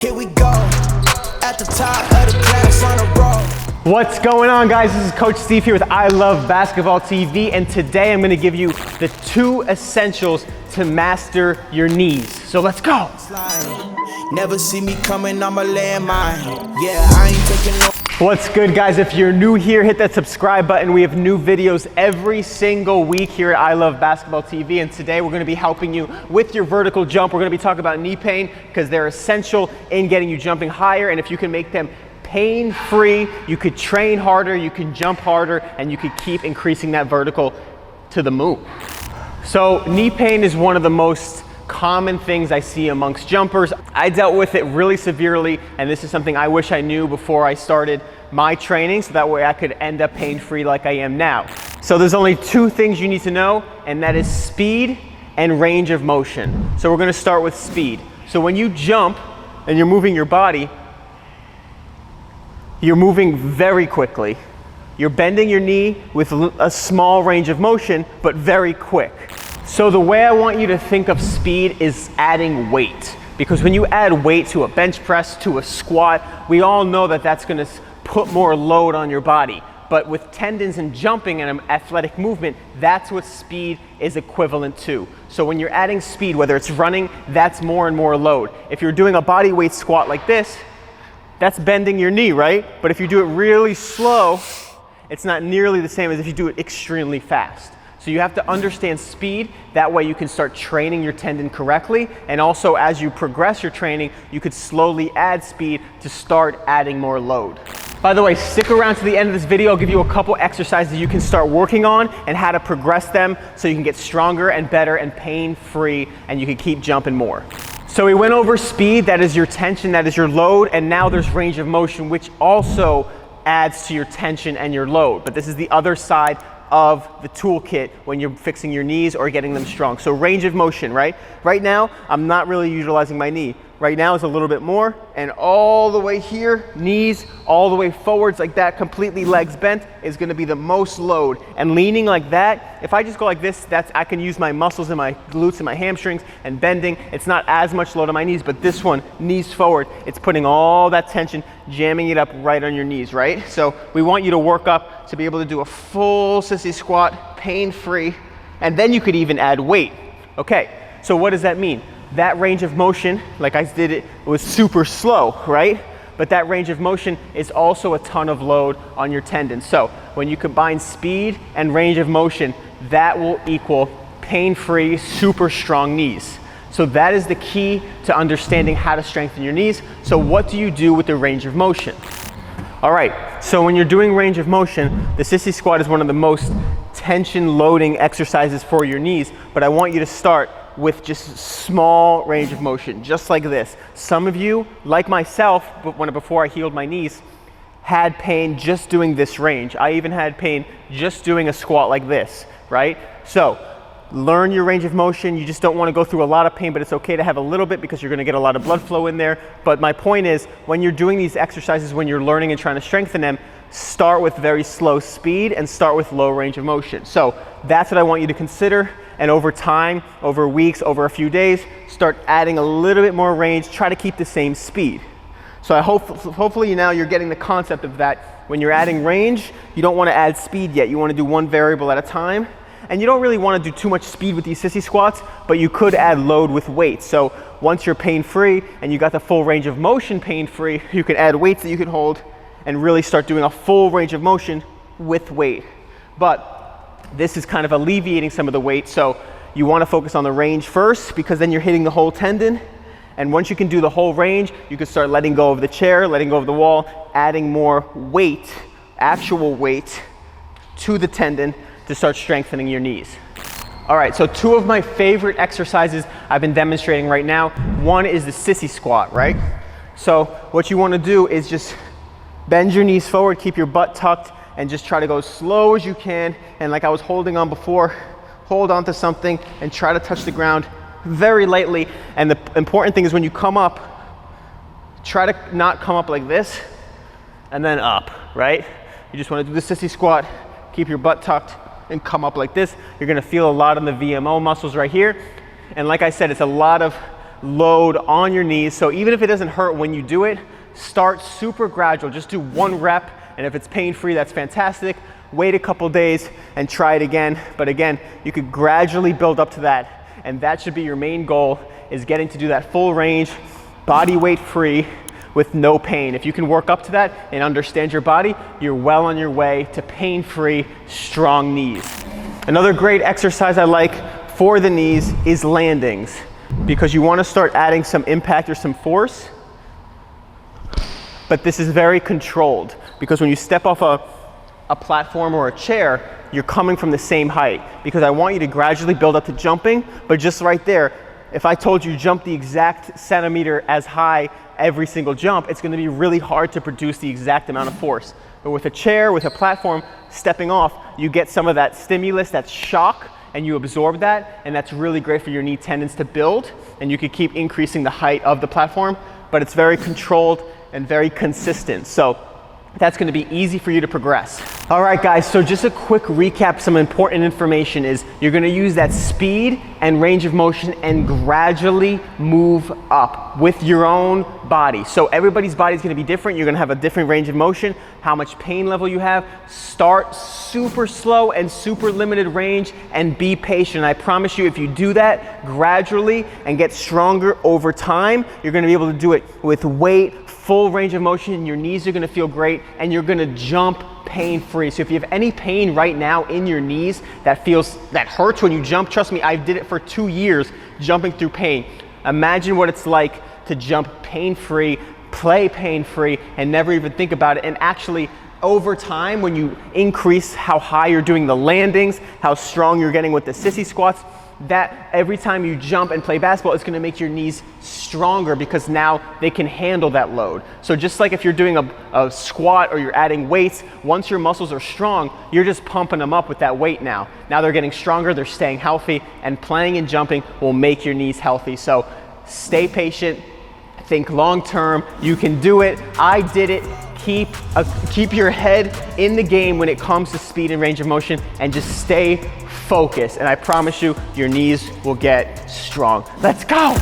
Here we go, at the top of the class on a roll. What's going on, guys? This is Coach Steve here with ILoveBasketballTV, and today I'm going to give you the 2 essentials to master your knees. So let's go. Never see me coming, I'm a landmine. Yeah, I ain't taking no. What's good, guys? If you're new here, hit that subscribe button. We have new videos every single week here at ILoveBasketballTV, and today we're going to be helping you with your vertical jump. We're going to be talking about knee pain because they're essential in getting you jumping higher, and if you can make them pain-free, you could train harder, you can jump harder, and you could keep increasing that vertical to the moon. So knee pain is one of the most common things I see amongst jumpers. I dealt with it really severely, and this is something I wish I knew before I started my training, so that way I could end up pain-free like I am now. So there's only 2 things you need to know, and that is speed and range of motion. So we're gonna start with speed. So when you jump and you're moving your body, you're moving very quickly. You're bending your knee with a small range of motion, but very quick. So the way I want you to think of speed is adding weight. Because when you add weight to a bench press, to a squat, we all know that that's gonna put more load on your body. But with tendons and jumping and athletic movement, that's what speed is equivalent to. So when you're adding speed, whether it's running, that's more and more load. If you're doing a body weight squat like this, that's bending your knee, right? But if you do it really slow, it's not nearly the same as if you do it extremely fast. So you have to understand speed, that way you can start training your tendon correctly, and also as you progress your training, you could slowly add speed to start adding more load. By the way, stick around to the end of this video. I'll give you a couple exercises you can start working on and how to progress them so you can get stronger and better and pain-free, and you can keep jumping more. So we went over speed, that is your tension, that is your load, and now there's range of motion, which also adds to your tension and your load. But this is the other side of the toolkit when you're fixing your knees or getting them strong. So range of motion, right? Right now, I'm not really utilizing my knee. Right now is a little bit more, and all the way here, knees all the way forwards like that, completely legs bent, is gonna be the most load. And leaning like that, if I just go like this, I can use my muscles and my glutes and my hamstrings, and bending, it's not as much load on my knees, but this one, knees forward, it's putting all that tension, jamming it up right on your knees, right? So we want you to work up to be able to do a full sissy squat, pain-free, and then you could even add weight. Okay, so what does that mean? That range of motion, like I did it, was super slow, right? But that range of motion is also a ton of load on your tendons. So when you combine speed and range of motion, that will equal pain-free, super strong knees. So that is the key to understanding how to strengthen your knees. So what do you do with the range of motion? All right, so when you're doing range of motion, the sissy squat is one of the most tension loading exercises for your knees, but I want you to start with just small range of motion, just like this. Some of you, like myself, before I healed my knees, had pain just doing this range. I even had pain just doing a squat like this, right? So learn your range of motion. You just don't want to go through a lot of pain, but it's okay to have a little bit because you're going to get a lot of blood flow in there. But my point is, when you're doing these exercises, when you're learning and trying to strengthen them, start with very slow speed and start with low range of motion. So that's what I want you to consider. And over time, over weeks, over a few days, start adding a little bit more range, try to keep the same speed. So hopefully now you're getting the concept of that. When you're adding range, you don't want to add speed yet. You want to do one variable at a time. And you don't really want to do too much speed with these sissy squats, but you could add load with weight. So once you're pain-free and you got the full range of motion pain-free, you can add weights that you can hold and really start doing a full range of motion with weight. But this is kind of alleviating some of the weight, so you want to focus on the range first because then you're hitting the whole tendon. And once you can do the whole range, you can start letting go of the chair, letting go of the wall, adding more weight, actual weight, to the tendon to start strengthening your knees. All right, so 2 of my favorite exercises I've been demonstrating right now. One is the sissy squat, right? So what you want to do is just bend your knees forward, keep your butt tucked, and just try to go as slow as you can. And like I was holding on before, hold on to something and try to touch the ground very lightly. And the important thing is when you come up, try to not come up like this and then up, right? You just want to do the sissy squat, keep your butt tucked, and come up like this. You're gonna feel a lot on the VMO muscles right here. And like I said, it's a lot of load on your knees. So even if it doesn't hurt when you do it, start super gradual. Just do 1 rep, and if it's pain-free, that's fantastic. Wait a couple days and try it again. But again, you could gradually build up to that, and that should be your main goal, is getting to do that full range, body weight free, with no pain. If you can work up to that and understand your body, you're well on your way to pain-free, strong knees. Another great exercise I like for the knees is landings, because you want to start adding some impact or some force, but this is very controlled, because when you step off a platform or a chair, you're coming from the same height, because I want you to gradually build up to jumping, but just right there, if I told you jump the exact centimeter as high every single jump, it's going to be really hard to produce the exact amount of force. But with a chair, with a platform, stepping off, you get some of that stimulus, that shock, and you absorb that, and that's really great for your knee tendons to build, and you can keep increasing the height of the platform, but it's very controlled and very consistent. So that's going to be easy for you to progress. All right, guys, so just a quick recap. Some important information is you're going to use that speed and range of motion and gradually move up with your own body. So everybody's body is going to be different. You're going to have a different range of motion, how much pain level you have. Start super slow and super limited range and be patient. I promise you, if you do that gradually and get stronger over time, you're going to be able to do it with weight, full range of motion, and your knees are going to feel great, and you're going to jump pain-free. So if you have any pain right now in your knees that hurts when you jump, trust me, I did it for 2 years jumping through pain. Imagine what it's like to jump pain-free, play pain-free, and never even think about it. And actually, over time, when you increase how high you're doing the landings, how strong you're getting with the sissy squats, that every time you jump and play basketball, it's going to make your knees stronger, because now they can handle that load. So just like if you're doing a squat or you're adding weights, once your muscles are strong, you're just pumping them up with that weight now. Now they're getting stronger, they're staying healthy, and playing and jumping will make your knees healthy. So stay patient, think long term, you can do it. I did it. Keep your head in the game when it comes to speed and range of motion, and just stay focused. And I promise you, your knees will get strong. Let's go.